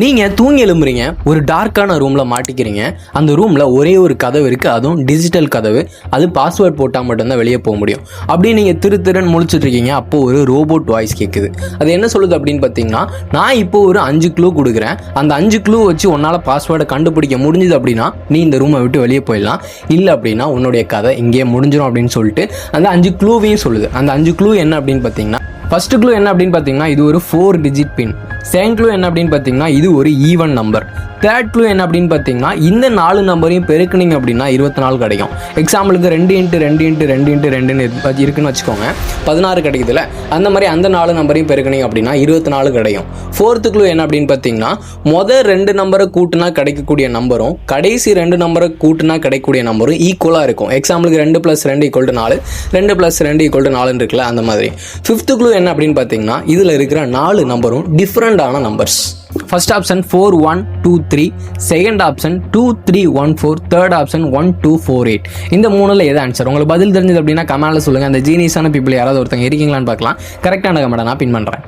நீங்கள் தூங்கி எழும்புறீங்க, ஒரு டார்க்கான ரூமில் மாட்டிக்கிறீங்க. அந்த ரூமில் ஒரே ஒரு கதவு இருக்குது, அதுவும் டிஜிட்டல் கதவு. அது பாஸ்வேர்ட் போட்டால் மட்டும்தான் வெளியே போக முடியும். அப்படி நீங்கள் திருன்னு முழிச்சிட்டு இருக்கீங்க. அப்போது ஒரு ரோபோட் வாய்ஸ் கேட்குது. அது என்ன சொல்லுது அப்படின்னு பார்த்தீங்கன்னா, நான் இப்போ ஒரு 5 க்ளூ கொடுக்குறேன். அந்த 5 க்ளூ வச்சு உன்னால் பாஸ்வேர்டை கண்டுபிடிக்க முடிஞ்சுது அப்படின்னா நீ இந்த ரூமை விட்டு வெளியே போயிடலாம். இல்லை அப்படின்னா உன்னுடைய கதை இங்கேயே முடிஞ்சிடும் அப்படின்னு சொல்லிட்டு அந்த 5 க்ளூவையும் சொல்லுது. அந்த 5 க்ளூ என்ன அப்படின்னு பார்த்தீங்கன்னா, ஃபர்ஸ்ட் க்ளூ என்ன அப்படின்னு பார்த்தீங்கன்னா, இது ஒரு 4 டிஜிட் பின். செகண்ட் க்ளூ என்ன அப்படின்னு பார்த்தீங்கன்னா, இது ஒரு ஈவன் நம்பர். தேர்ட் க்ளூ என்ன அப்படின்னு பார்த்தீங்கன்னா, இந்த 4 நம்பரையும் பெருக்குனீங்க அப்படின்னா 24 கிடைக்கும். எக்ஸாம்பிளுக்கு 2 × 2 × 2 × 2 இருக்குன்னு வச்சுக்கோங்க, 16 கிடைக்குதுல்ல. அந்த மாதிரி அந்த 4 நம்பரையும் பெருக்குனீங்க அப்படின்னா 24 கிடைக்கும். ஃபோர்த்து க்ளூ என்ன அப்படின்னு பார்த்தீங்கன்னா, மொதல் 2 நம்பரை கூட்டினா கிடைக்கக்கூடிய நம்பரும் கடைசி 2 நம்பரை கூட்டினா கிடைக்கக்கூடிய நம்பரும் ஈக்குவலாக இருக்கும். எக்ஸாம்பிளுக்கு 2 + 2 = 4, 2 + 2 = 4 இருக்குல்ல, அந்த மாதிரி. ஃபிஃப்த்து க்ளூ என்ன அப்படின்னு பார்த்தீங்கன்னா, இதில் இருக்கிற 4 நம்பரும் டிஃப்ரெண்டான numbers. First option 4 1 2 3, second option 2 3 1 4, third option 1 2 4 8. இந்த 3ல் எது ஆன்சர்? உங்களுக்கு பதில் தெரிஞ்சது அப்படின்னா கமெண்ட்ல சொல்லுங்கள். அந்த ஜீனியஸான பீப்புள் யாராவது ஒருத்தங்க இருக்கீங்களான்னு பார்க்கலாம். கரெக்டான கமெண்ட்டை நான் பின் பண்ணுறேன்.